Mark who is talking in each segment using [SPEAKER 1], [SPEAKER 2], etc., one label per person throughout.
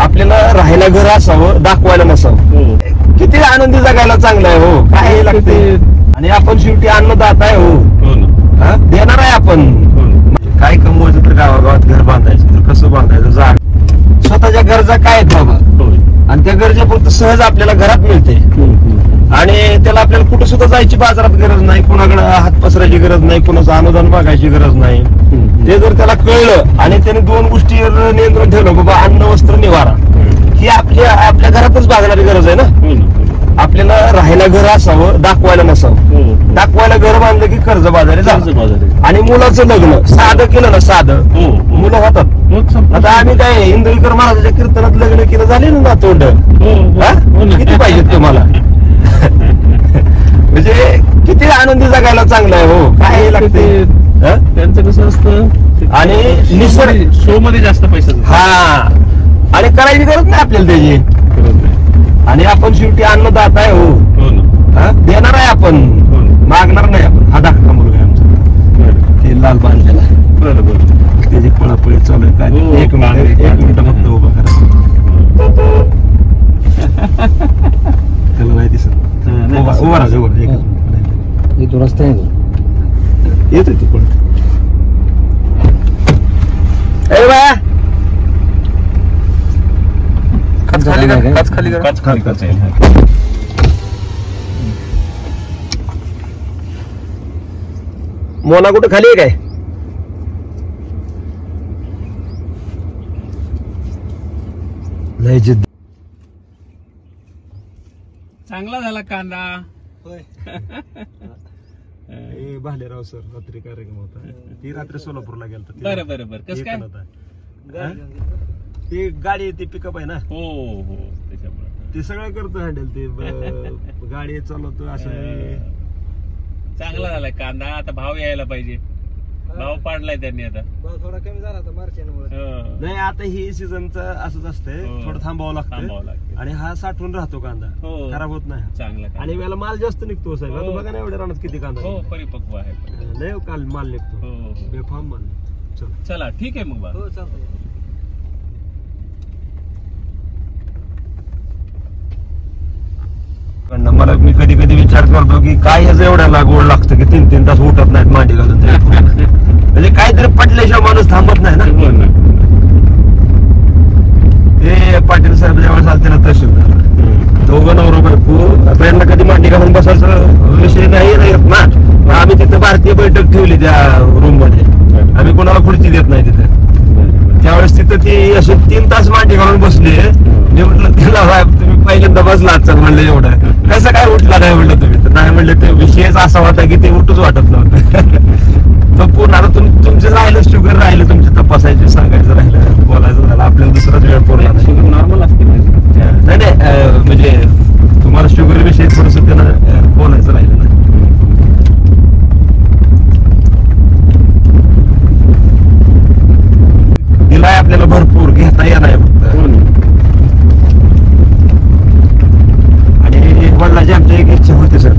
[SPEAKER 1] आपल्याला राहायला घर असावं, दाखवायला नसावं. किती आनंदी जगायला चांगलं आहे हो, काय लागते. आणि आपण शेवटी अन्नदाता आहे हो, देणार आहे आपण. काय कमवायचं तर गावागावात घर बांधायचं, तर कसं बांधायचं, जाग स्वतःच्या गरजा काय आहेत बाबा, आणि त्या गरजेपुरतं सहज आपल्याला घरात मिळते. आणि त्याला आपल्याला कुठं सुद्धा जायची बाजारात गरज नाही, कुणाकडे हात पसरायची गरज नाही, कुणाचं अनुदान मागायची गरज नाही. ते जर त्याला कळलं आणि त्याने दोन गोष्टीवर नियंत्रण ठेवलं, बाबा अन्न वस्त्र निवारा, ही आपल्या घरातच भागणारी गरज आहे ना. आपल्याला राहायला घर असावं, दाखवायला नसावं. दाखवायला घर बांधलं की कर्जबाजारी झालं. आणि मुलाचं लग्न साधं केलं ना, साधं मुलं होतात. आता आम्ही काय इंदुरीकर महाराजाच्या कीर्तनात लग्न केलं, झाले ना तोंड, किती पाहिजेत तुम्हाला. म्हणजे किती आनंदी जगायला चांगलं आहे हो, काय लागते.
[SPEAKER 2] त्यांचं कसं असतं,
[SPEAKER 1] आणि निसर्ग
[SPEAKER 2] शो मध्ये जास्त पैसा,
[SPEAKER 1] हा, आणि करायची गरज नाही आपल्याला त्याची. आणि आपण शेवटी अन्नदाता आहे हो, देणार आहे आपण, मागणार नाही आपण. हा धाकटा मुलगा आहे आमचा, ते लाल बांधलेला, बरोबर, त्याची पळापळी चालू आहे. काय एक मिनिट फक्त उभा करा, त्याला नाही दिसत. उभा राहा, उभा
[SPEAKER 3] इथून रस्ता
[SPEAKER 1] येतो तू पण. ए बाया, मोना कुठं खाली आहे काय? लय जिद्द.
[SPEAKER 2] चांगला झाला कांदा.
[SPEAKER 1] भालेराव सर रात्री कार्यक्रम होता, ती रात्री सोलापूरला गेलता.
[SPEAKER 2] बरं बरं बरं, कसं काय
[SPEAKER 1] ती गाडी, ती पिकअप आहे ना,
[SPEAKER 2] हो हो, त्याच्यामुळे
[SPEAKER 1] ते सगळं करतो हँडल, ते गाडी चालवतो असं.
[SPEAKER 2] चांगला झालाय कांदा. आता भाव यायला पाहिजे, भाव पाडलाय त्यांनी. आता
[SPEAKER 3] भाव थोडा कमी झाला आता मार्च
[SPEAKER 1] नाही, आता ही सीझनचं असंच असतंय, थोडं थांबावं लागतं. आणि हा साठवून राहतो कांदा, खराब होत नाही
[SPEAKER 2] चांगला.
[SPEAKER 1] आणि वेळेला माल जास्त निघतो साहेब. आता बघा ना एवढ्या रानात किती कांदा.
[SPEAKER 2] हो, परिपक्व आहे.
[SPEAKER 1] लय काल माल निघतो, बेफाम माल.
[SPEAKER 2] चला ठीक आहे मग.
[SPEAKER 3] हो चालतंय.
[SPEAKER 1] मला मी कधी कधी विचार करतो की काय ह्याचं एवढ्या लागवड लागतं की 3-3 तास उठत नाहीत मांडी घालून. म्हणजे काहीतरी पटल्याशिवाय माणूस थांबत नाही ना. ते पाटील साहेब जेव्हा आलते ना तहसीलदार, दोघं नवरा बायको, आता यांना कधी मांडी घालून बसायचा विषय नाही येत ना. आम्ही तिथे भारतीय बैठक ठेवली त्या रूम मध्ये, आम्ही कोणाला खुर्ची देत नाही तिथे. त्यावेळेस तिथं ती असे 3 तास मांडी घालून बसली. मी म्हटलं तिला साहेब तुम्ही पहिल्यांदा बसला आजचं, म्हणलं एवढं कसं काय उठला नाही म्हणलं तुम्ही. तर नाही म्हणलं ते विषयच असा होता की ते उठूच वाटत नव्हतं. तो पूर्ण आता तुमचं राहिलं, शुगर राहिलं, तुमची तपासायची, सांगायचं राहिलं, बोलायचं झालं, आपल्याला दुसराच वेळ पुरला नाही.
[SPEAKER 2] शुगर नॉर्मल असते
[SPEAKER 1] नाही, म्हणजे तुम्हाला शुगर विषयी थोडस त्यानं बोलायचं राहिलं ना. दिलाय आपल्याला भरपूर, घेता येणार फक्त. आणि वडिलांची आमची एक इच्छा होती सर,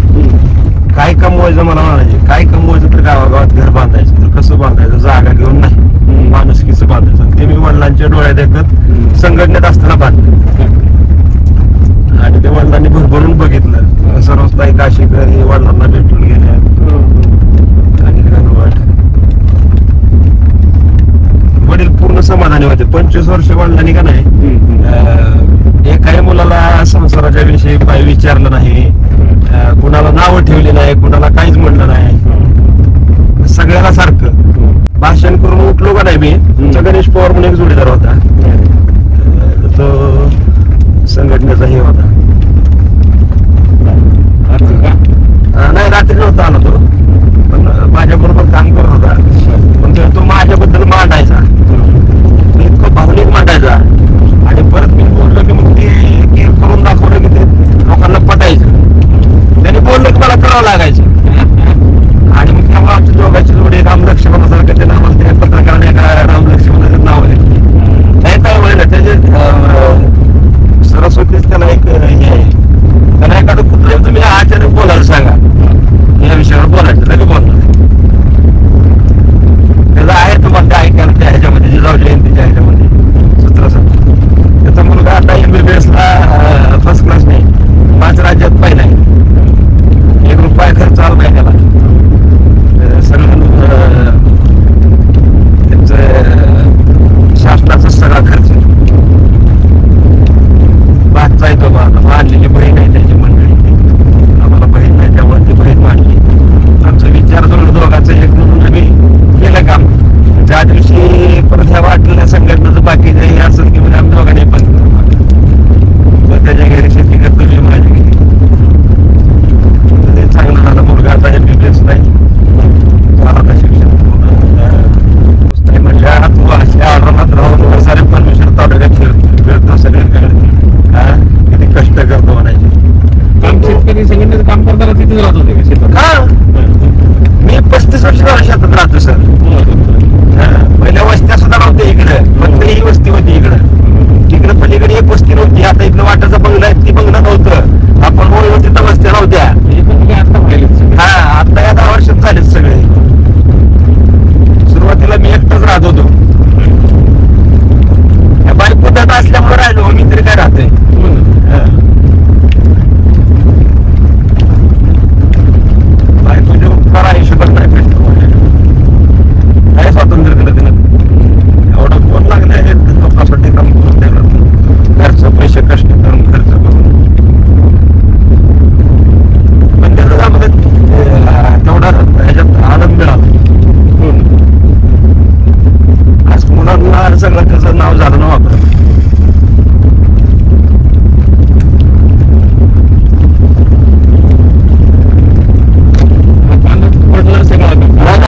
[SPEAKER 1] काय कमवायचं मला म्हणायचे, काय कमवायचं तर गावागावात घर बांधायचं, तर कसं बांधायचं, जागा घेऊन नाही, माणुसकीचं बांधायचं. ते मी वडिलांच्या डोळ्यात देखत संघटनेत असताना बांधलं. आणि ते वडिलांनी भरभरून बघितलं. सर्वच ताई काशीकर हे वडिलांना भेटून गेल्या. वडील पूर्ण समाधानी होते. 25 वर्ष वडिलांनी का नाही एकाही मुलाला संसाराच्या विषयी काही विचारलं नाही, कुणाला नावं ठेवली नाही, कुणाला काहीच म्हणलं नाही, सगळ्याला सारखं. भाषण करून उठलो का नाही मी, तुमचा गणेश पवार म्हणून एक जोडीदार होता,